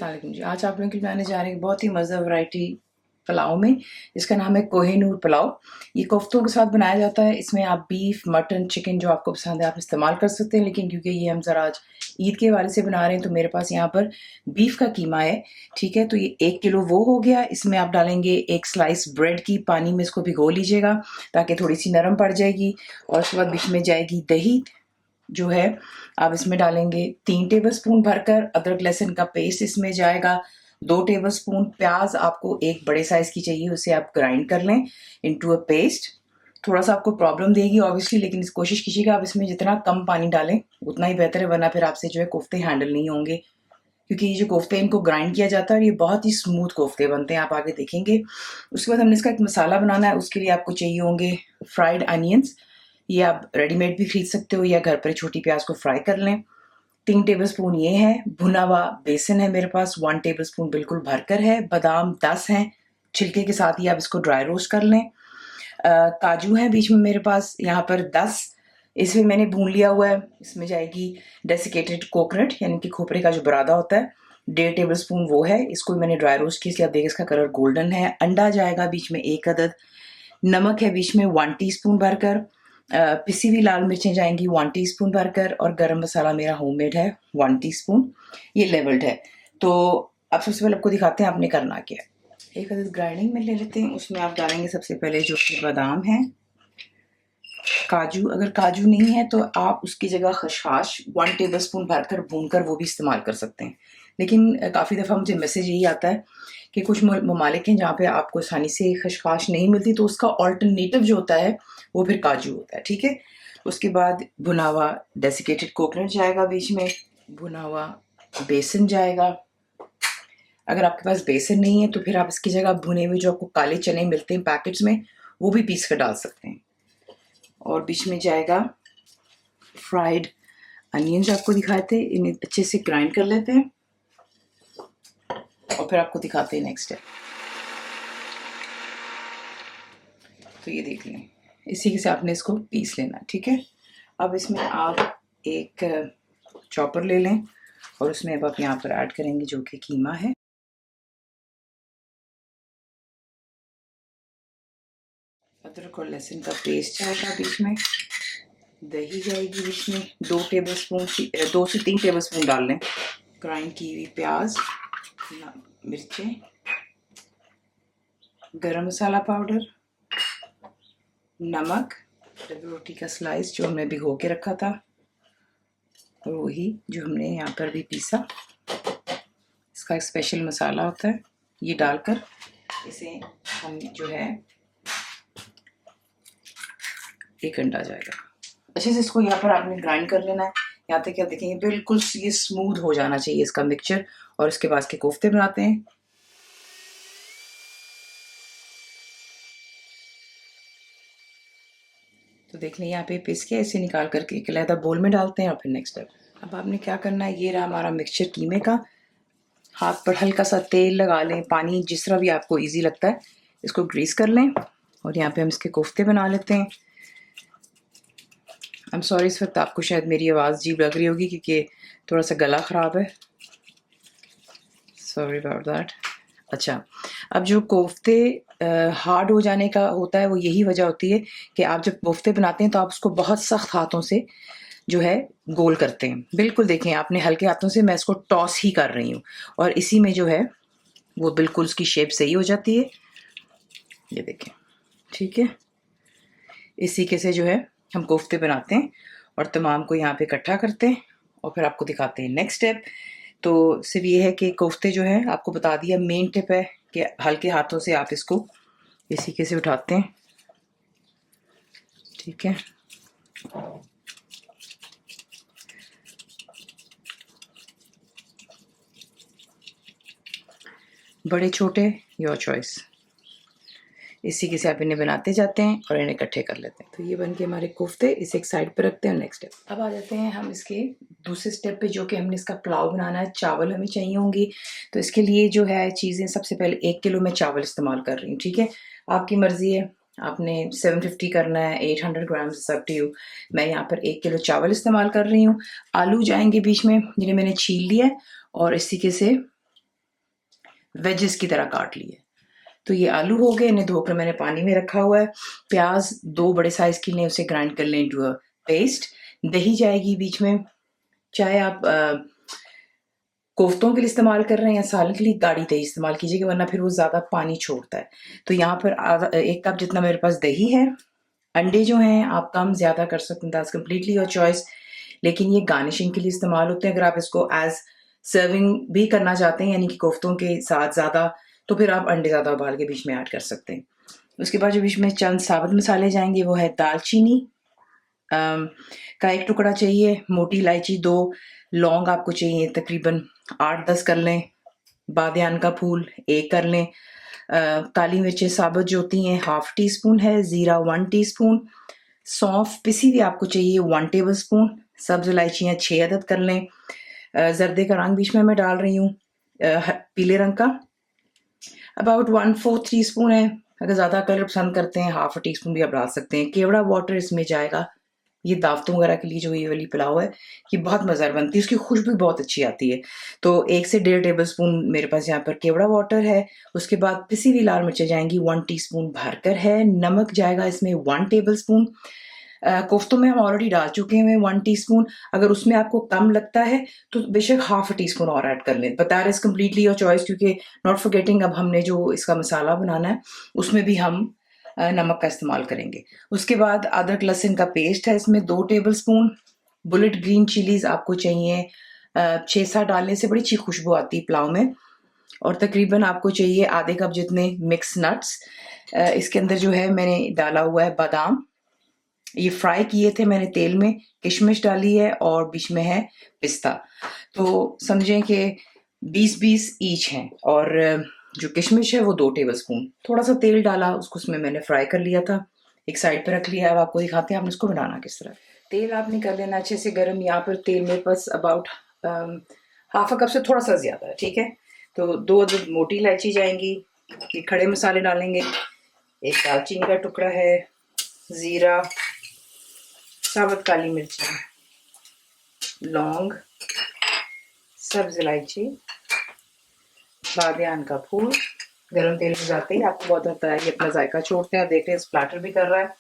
अस्सलाम वालेकुम जी। आज आप लोगों के लिए बनाने जा रहे हैं बहुत ही मज़ा वैरायटी पुलाव में, जिसका नाम है कोहिनूर पुलाव। ये कोफ्तों के साथ बनाया जाता है। इसमें आप बीफ, मटन, चिकन जो आपको पसंद है आप इस्तेमाल कर सकते हैं, लेकिन क्योंकि ये हम ज़रा आज ईद के हवाले से बना रहे हैं तो मेरे पास यहाँ पर बीफ का कीमा है। ठीक है, तो ये 1 किलो वो हो गया। इसमें आप डालेंगे 1 स्लाइस ब्रेड की, पानी में इसको भिगो लीजिएगा ताकि थोड़ी सी नरम पड़ जाएगी। और उसके बाद बीच में जाएगी दही जो है, आप इसमें डालेंगे 3 टेबलस्पून भरकर। अदरक लहसुन का पेस्ट इसमें जाएगा 2 टेबलस्पून। प्याज आपको एक बड़े साइज की चाहिए, उसे आप ग्राइंड कर लें इनटू अ पेस्ट। थोड़ा सा आपको प्रॉब्लम देगी ऑब्वियसली, लेकिन इस कोशिश कीजिएगा आप इसमें जितना कम पानी डालें उतना ही बेहतर है, वरना फिर आपसे जो है कोफ्ते हैंडल नहीं होंगे, क्योंकि ये जो कोफ्ते हैं इनको ग्राइंड किया जाता है और ये बहुत ही स्मूथ कोफ्ते बनते हैं, आप आगे देखेंगे। उसके बाद हमने इसका एक मसाला बनाना है। उसके लिए आपको चाहिए होंगे फ्राइड अनियंस। ये आप रेडीमेड भी खरीद सकते हो या घर पर छोटी प्याज को फ्राई कर लें। 3 टेबलस्पून ये है। भुना हुआ बेसन है मेरे पास 1 टेबलस्पून बिल्कुल भरकर है। बादाम 10 हैं, छिलके के साथ ही आप इसको ड्राई रोस्ट कर लें। काजू है बीच में मेरे पास यहाँ पर 10, इसमें मैंने भून लिया हुआ है। इसमें जाएगी डेसिकेटेड कोकोनट यानी कि खोपरे का जो बुरादा होता है, 1.5 टेबलस्पून वो है। इसको मैंने ड्राई रोस्ट किया, इसलिए आप देखिए इसका कलर गोल्डन है। अंडा जाएगा बीच में 1 अदद। नमक है बीच में 1 टीस्पून भरकर। पिसी हुई लाल मिर्चें जाएंगी 1 टीस्पून भरकर। और गरम मसाला मेरा होममेड है 1 टीस्पून, ये लेवल्ड है। तो अब सबसे पहले आपको दिखाते हैं आपने करना क्या है। एक अदद ग्राइंडिंग में ले लेते हैं, उसमें आप डालेंगे सबसे पहले जो कि बादाम है, काजू। अगर काजू नहीं है तो आप उसकी जगह खसखस 1 टेबलस्पून भरकर भूनकर वो भी इस्तेमाल कर सकते हैं। लेकिन काफ़ी दफ़ा मुझे मैसेज यही आता है कि कुछ ममालिक हैं जहाँ पे आपको आसानी से खसखस नहीं मिलती, तो उसका ऑल्टरनेटिव जो होता है वो फिर काजू होता है। ठीक है, उसके बाद भुना हुआ डेसिकेटेड कोकोनट जाएगा बीच में, भुना हुआ बेसन जाएगा। अगर आपके पास बेसन नहीं है तो फिर आप इसकी जगह भुने हुए जो आपको काले चने मिलते हैं पैकेट्स में, वो भी पीस कर डाल सकते हैं। और बीच में जाएगा फ्राइड अनियन, आपको दिखाए थे, इन्हें अच्छे से ग्राइंड कर लेते हैं और फिर आपको दिखाते हैं नेक्स्ट स्टेप। तो ये देख लें, इसी से आपने इसको पीस लेना। ठीक है, अब इसमें आप एक चॉपर ले लें और उसमें अब आप यहाँ पर ऐड करेंगे जो कि कीमा है। अदरक और लहसुन का पेस्ट जाएगा बीच में, दही जाएगी बीच में 2 से 3 टेबलस्पून डाल लें। ग्राइंड की हुई प्याज, मिर्चें, गरम मसाला पाउडर, नमक, रोटी का स्लाइस जो हमने भिगो के रखा था और वही जो हमने यहाँ पर भी पीसा। इसका एक स्पेशल मसाला होता है, ये डालकर इसे हम जो है एक अंडा जाएगा अच्छे से इसको यहाँ पर आपने ग्राइंड कर लेना है। यहाँ तक क्या देखेंगे बिल्कुल ये स्मूथ हो जाना चाहिए इसका मिक्सचर। और इसके बाद के कोफ्ते बनाते हैं। तो देख लें यहाँ पे पीस के ऐसे निकाल करके एक अलग बोल में डालते हैं और फिर नेक्स्ट स्टेप। अब आपने क्या करना है, ये रहा हमारा मिक्सचर कीमे का। हाथ पर हल्का सा तेल लगा लें, पानी जिस तरह भी आपको इजी लगता है इसको ग्रीस कर लें और यहाँ पे हम इसके कोफ्ते बना लेते हैं। आई एम सॉरी, इस वक्त आपको शायद मेरी आवाज़ अजीब लग रही होगी क्योंकि थोड़ा सा गला ख़राब है, सॉरी अबाउट दैट। अच्छा, अब जो कोफ्ते हार्ड हो जाने का होता है वो यही वजह होती है कि आप जब कोफ्ते बनाते हैं तो आप उसको बहुत सख्त हाथों से जो है गोल करते हैं। बिल्कुल देखें, आपने हल्के हाथों से, मैं इसको टॉस ही कर रही हूँ और इसी में जो है वो बिल्कुल उसकी शेप सही हो जाती है। ये देखें, ठीक है, इसी के से जो है हम कोफ्ते बनाते हैं और तमाम को यहाँ पे इकट्ठा करते हैं और फिर आपको दिखाते हैं नेक्स्ट स्टेप। तो सिर्फ ये है कि कोफ्ते जो है आपको बता दिया, मेन टिप है कि हल्के हाथों से आप इसको इसी के से उठाते हैं। ठीक है, बड़े छोटे योर चॉइस। इसी के से आप इन्हें बनाते जाते हैं और इन्हें इकट्ठे कर लेते हैं। तो ये बन के हमारे कोफ्ते, इसे एक साइड पर रखते हैं। नेक्स्ट स्टेप अब आ जाते हैं हम इसके दूसरे स्टेप पे, जो कि हमने इसका पुलाव बनाना है। चावल हमें चाहिए होंगी, तो इसके लिए जो है चीज़ें, सबसे पहले 1 किलो मैं चावल इस्तेमाल कर रही हूँ। ठीक है, आपकी मर्ज़ी है, आपने 750 करना है, 800 ग्राम सब टू यू। मैं यहाँ पर 1 किलो चावल इस्तेमाल कर रही हूँ। आलू जाएंगे बीच में, जिन्हें मैंने छील लिया है और इसी के से वेजेस की तरह काट लिए। तो ये आलू हो गए, इन्हें धोकर मैंने पानी में रखा हुआ है। प्याज 2 बड़े साइज की लें, उसे ग्राइंड कर लें इनटू अ पेस्ट। दही जाएगी बीच में, चाहे आप कोफ्तों के लिए इस्तेमाल कर रहे हैं या सालन के लिए गाढ़ी दही इस्तेमाल कीजिएगा, वरना फिर वो ज़्यादा पानी छोड़ता है। तो यहाँ पर आधा 1 कप जितना मेरे पास दही है। अंडे जो हैं आप कम ज़्यादा कर सकते हैं, दैट्स कंप्लीटली योर चॉइस, लेकिन ये गार्निशिंग के लिए इस्तेमाल होते हैं। अगर आप इसको एज़ सर्विंग भी करना चाहते हैं, यानी कि कोफ्तों के साथ ज़्यादा, तो फिर आप अंडे ज़्यादा उबाल के बीच में ऐड कर सकते हैं। उसके बाद जो बीच में चंद साबुत मसाले जाएँगे वो है दालचीनी का 1 टुकड़ा चाहिए, मोटी इलायची 2, लौंग आपको चाहिए तकरीबन 8-10 कर लें, बादियान का फूल 1 कर लें, काली मिर्चें साबुत जो होती हैं 1/2 टी स्पून है, ज़ीरा 1 टीस्पून, सौंफ पिसी हुई आपको चाहिए 1 टेबल स्पून, सब्ज़ इलायचियाँ 6 अदद कर लें। ज़र्दे का रंग बीच में मैं डाल रही हूँ पीले रंग का, अबाउट 1/4 टीस्पून है। अगर ज़्यादा कलर पसंद करते हैं 1/2 टीस्पून भी आप डाल सकते हैं। केवड़ा वाटर इसमें जाएगा, ये दावतों वगैरह के लिए जो ये वाली पुलाव है, ये बहुत मज़ेदार बनती है, उसकी खुशबू बहुत अच्छी आती है। तो 1 से 1.5 टेबल स्पून मेरे पास यहाँ पर केवड़ा वाटर है। उसके बाद पिसी हुई लाल मिर्चें जाएँगी 1 टीस्पून भरकर है। नमक जाएगा इसमें 1 टेबल स्पून। कोफ्तों में हम ऑलरेडी डाल चुके हैं 1 टीस्पून। अगर उसमें आपको कम लगता है तो बेशक 1/2 टीस्पून और ऐड कर लें, but that is completely your choice, क्योंकि नॉट फॉरगेटिंग अब हमने जो इसका मसाला बनाना है, उसमें भी हम नमक का इस्तेमाल करेंगे। उसके बाद अदरक लहसुन का पेस्ट है इसमें 2 table spoon. Bullet green chillies आपको चाहिए 6-7 डालने से बड़ी अच्छी खुशबू आती है पुलाव में। और तकरीबन आपको चाहिए आधे कप जितने मिक्स नट्स। इसके अंदर जो है मैंने डाला हुआ है बादाम, ये फ्राई किए थे मैंने तेल में, किशमिश डाली है और बीच में है पिस्ता। तो समझें कि 20-20 ईच हैं, और जो किशमिश है वो 2 टेबल स्पून। थोड़ा सा तेल डाला, उसको उसमें मैंने फ्राई कर लिया था, एक साइड पे रख लिया। अब आपको दिखाते हैं आपने इसको बनाना किस तरह। तेल आपने कर लेना अच्छे से गर्म। यहाँ पर तेल मेरे पास अबाउट हाफ अ कप से थोड़ा सा ज़्यादा है, ठीक है। तो 2 अदद मोटी इलायची जाएंगी, ये खड़े मसाले डालेंगे, 1 दालचीनी का टुकड़ा है, ज़ीरा, साबुत काली मिर्चें, लौंग, सब्ज़ इलायची, बादियान का फूल। गरम तेल में जाते ही आपको बहुत होता है ये अपना जायका छोड़ते हैं। देखते हैं स्प्लैटर भी कर रहा है।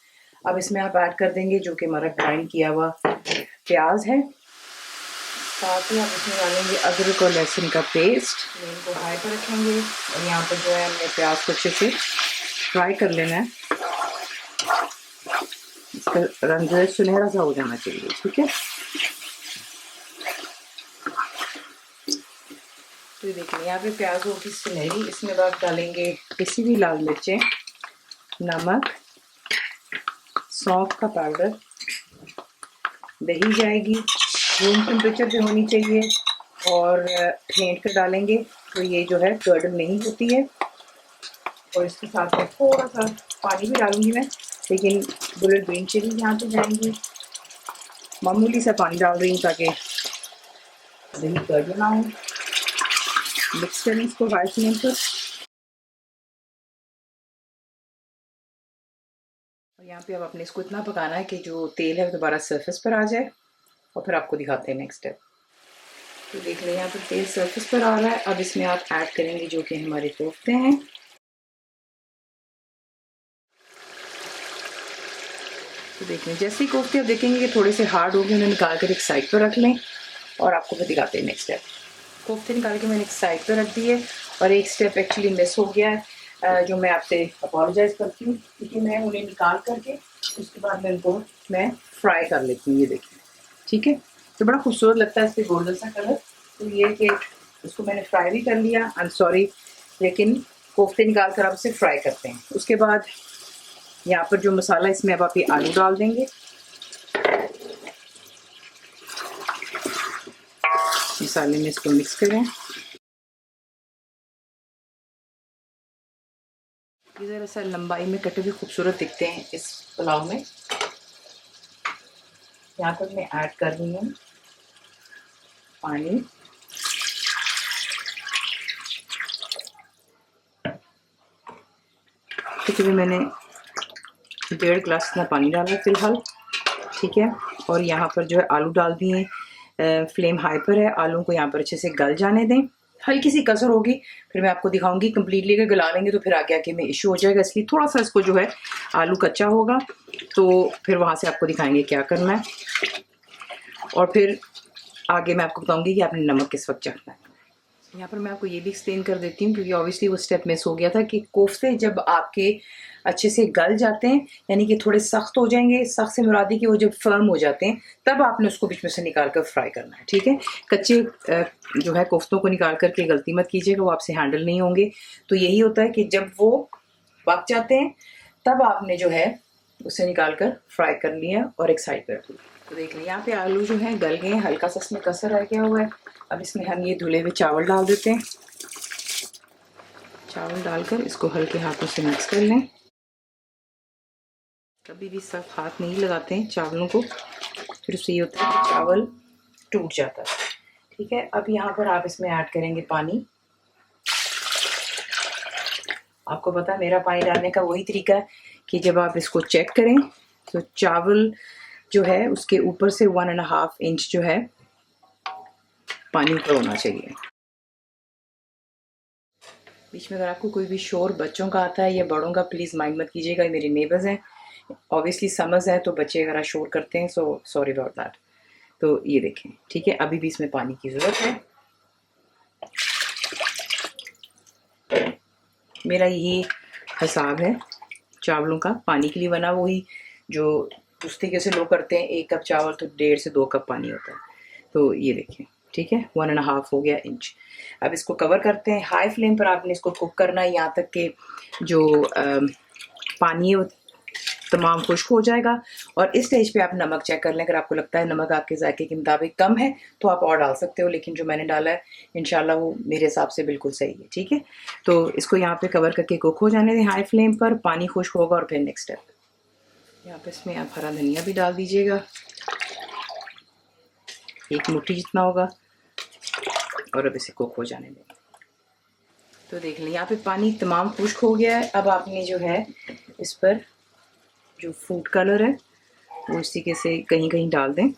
अब इसमें आप ऐड कर देंगे जो कि हमारा ग्राइंड किया हुआ प्याज है। साथ ही आप इसमें डालेंगे अदरक और लहसुन का पेस्ट। फ्लेम को हाई पर रखेंगे और यहाँ पर जो है हमने प्याज को अच्छे से फ्राई कर लेना है। इसका रंग जो है सुनहरा सा हो जाना चाहिए, ठीक है। तो ये देखिए यहाँ पे प्याज होगी सुनहरी। इसमें आप डालेंगे पिसी हुई लाल मिर्चें, नमक, सौंफ का पाउडर, दही जाएगी, रूम टेम्परेचर पे होनी चाहिए और फेंट कर डालेंगे तो ये जो है कर्डल नहीं होती है। और इसके साथ में थोड़ा सा पानी भी डालूंगी मैं, लेकिन बुलेट ग्रीन चिली यहाँ पे जाएंगी, मामूली सा पानी डाल रही हूँ ताकि दही कर्डल ना हो। मिक्स करें इसको हाई फ्लेम पर। और यहाँ पे अब अपने इसको इतना पकाना है कि जो तेल है वो दोबारा सरफेस पर आ जाए, और फिर आपको दिखाते हैं नेक्स्ट स्टेप। तो देख लें यहाँ पर तेल सरफेस पर आ रहा है। अब इसमें आप ऐड करेंगे जो कि हमारे कोफ्ते हैं। तो देख लें जैसे ही कोफ्ते आप देखेंगे कि थोड़े से हार्ड हो गए, उन्हें निकाल कर एक साइड पर रख लें और आपको फिर दिखाते हैं नेक्स्ट स्टेप। कोफ्ते निकाल के मैंने एक साइड पर रख दिए और एक स्टेप एक्चुअली मिस हो गया है, जो मैं आपसे अपोलोजाइज़ करती हूँ, क्योंकि मैं उन्हें निकाल करके उसके बाद मैं उनको फ्राई कर लेती हूँ। ये देखिए, ठीक है। तो बड़ा खूबसूरत लगता है इस पर गोल्डन सा कलर। तो ये कि इसको मैंने फ्राई भी कर लिया, आई एम सॉरी, लेकिन कोफ्ते निकाल कर आप इसे फ्राई करते हैं। उसके बाद यहाँ पर जो मसाला, इसमें अब आप ये आलू डाल देंगे। मसाले में इसको मिक्स करें। ये ज़रा सा लंबाई में कटे हुए खूबसूरत दिखते हैं इस पुलाव में। यहाँ पर मैं ऐड कर रही हूँ पानी। क्योंकि मैंने 1.5 गिलास इतना पानी डाला है फ़िलहाल, ठीक है। और यहाँ पर जो है आलू डाल दिए, फ्लेम हाई पर है। आलू को यहाँ पर अच्छे से गल जाने दें। हल्की सी कसर होगी, फिर मैं आपको दिखाऊंगी। कंप्लीटली अगर गला लेंगे तो फिर आगे आके में इशू हो जाएगा, इसलिए थोड़ा सा इसको जो है आलू कच्चा होगा, तो फिर वहाँ से आपको दिखाएंगे क्या करना है, और फिर आगे मैं आपको बताऊंगी कि आपने नमक किस वक्त चखना है। यहाँ पर मैं आपको ये भी एक्सप्लेन कर देती हूँ, क्योंकि ऑब्वियसली वो स्टेप मिस हो गया था कि कोफ्ते जब आपके अच्छे से गल जाते हैं, यानी कि थोड़े सख्त हो जाएंगे, सख्त से मुरादी कि वो जब फर्म हो जाते हैं, तब आपने उसको बीच में से निकाल कर फ्राई करना है, ठीक है। कच्चे जो है कोफ्तों को निकाल करके गलती मत कीजिएगा, वो आपसे हैंडल नहीं होंगे। तो यही होता है कि जब वो पक जाते हैं तब आपने जो है उसे निकाल कर फ्राई कर लिया और एक साइड पर रख लिया। तो देख लें यहाँ पे आलू जो है गल गए, हल्का सा इसमें कसर रह गया हुआ है। अब इसमें हम ये धुले हुए चावल डाल देते हैं। चावल डालकर इसको हल्के हाथों से मिक्स कर लें। कभी भी सख्त हाथ नहीं लगाते हैं चावलों को, फिर उससे ये होता है कि चावल टूट जाता है, ठीक है। अब यहाँ पर आप इसमें ऐड करेंगे पानी। आपको पता है मेरा पानी डालने का वही तरीका है कि जब आप इसको चेक करें तो चावल जो है उसके ऊपर से 1.5 इंच जो है पानी ऊपर होना चाहिए। बीच में अगर आपको कोई भी शोर बच्चों का आता है या बड़ों का, प्लीज़ माइंड मत कीजिएगा, ये मेरे नेबर्स हैं। ऑब्वियसली समझ है तो बच्चे अगर शोर करते हैं, सो सॉरी अबाउट दैट। तो ये देखें, ठीक है, अभी भी इसमें पानी की ज़रूरत है। मेरा यही हिसाब है चावलों का पानी के लिए, बना वही जो उस तरीके से लोग करते हैं, 1 कप चावल तो 1.5 से 2 कप पानी होता है। तो ये देखें, ठीक है, 1.5 हो गया इंच। अब इसको कवर करते हैं। हाई फ्लेम पर आपने इसको कुक करना है यहाँ तक कि जो पानी है वो तमाम खुश्क हो जाएगा। और इस स्टेज पे आप नमक चेक कर लें, अगर आपको लगता है नमक आपके जायके के मुताबिक कम है तो आप और डाल सकते हो, लेकिन जो मैंने डाला है इंशाल्लाह वो मेरे हिसाब से बिल्कुल सही है, ठीक है। तो इसको यहाँ पे कवर करके कुक हो जाने दें हाई फ्लेम पर। पानी खुश्क होगा और फिर नेक्स्ट स्टेप, यहाँ पे इसमें आप हरा धनिया भी डाल दीजिएगा, 1 मुट्ठी जितना होगा, और अब इसे कुक हो जाने दें। तो देख लें यहाँ पे पानी तमाम खुश्क हो गया है। अब आपने जो है इस पर जो फूड कलर है वो इस तरीके से कहीं कहीं डाल दें,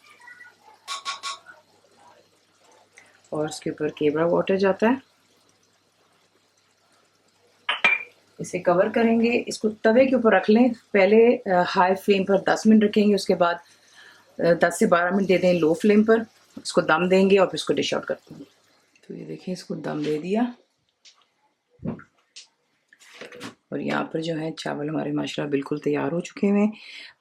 और उसके ऊपर केवड़ा वाटर जाता है। इसे कवर करेंगे, इसको तवे के ऊपर रख लें। पहले हाई फ्लेम पर 10 मिनट रखेंगे, उसके बाद 10 से 12 मिनट दे दें लो फ्लेम पर। इसको दम देंगे और फिर इसको डिश आउट करते हैं। तो ये देखें, इसको दम दे दिया, और यहाँ पर जो है चावल हमारे माशाल्लाह बिल्कुल तैयार हो चुके हैं।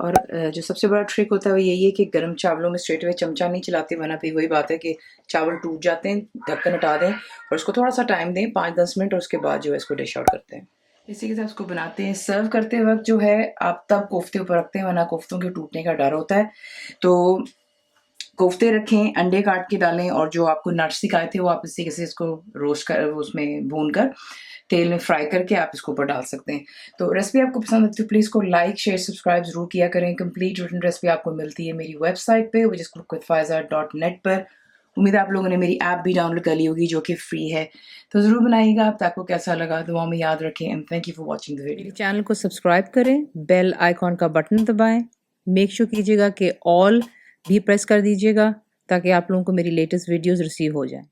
और जो सबसे बड़ा ट्रिक होता है वो यही है कि गर्म चावलों में स्ट्रेट अवे चमचा नहीं चलाते, वरना फिर वही बात है कि चावल टूट जाते हैं। ढक्कन हटा दें और उसको थोड़ा सा टाइम दें, 5-10 मिनट, और उसके बाद जो है इसको डिश आउट करते हैं। इसी के साथ उसको बनाते हैं। सर्व करते वक्त जो है आप तब कोफ्ते ऊपर रखते हैं, वरना कोफ्तों के टूटने का डर होता है। तो कोफ्ते रखें, अंडे काट के डालें, और जो आपको नट्स सिखाए थे वो आप इसी से इसको रोस्ट कर, उसमें भून कर तेल में फ्राई करके आप इसको ऊपर डाल सकते हैं। तो रेसिपी आपको पसंद आती है तो प्लीज़ को लाइक शेयर सब्सक्राइब जरूर किया करें। कंप्लीट रिटन रेसिपी आपको मिलती है मेरी वेबसाइट पे, विच इज़ cookWithFaiza.net पर। उम्मीद है आप लोगों ने मेरी ऐप भी डाउनलोड कर ली होगी जो कि फ्री है, तो ज़रूर बनाइएगा। आप आपको कैसा लगा दुआ में याद रखें, and thank you for watching the video. मेरे चैनल को सब्सक्राइब करें, बेल आइकॉन का बटन दबाएं, मेक श्योर कीजिएगा कि ऑल भी प्रेस कर दीजिएगा ताकि आप लोगों को मेरी लेटेस्ट वीडियोस रिसीव हो जाएं।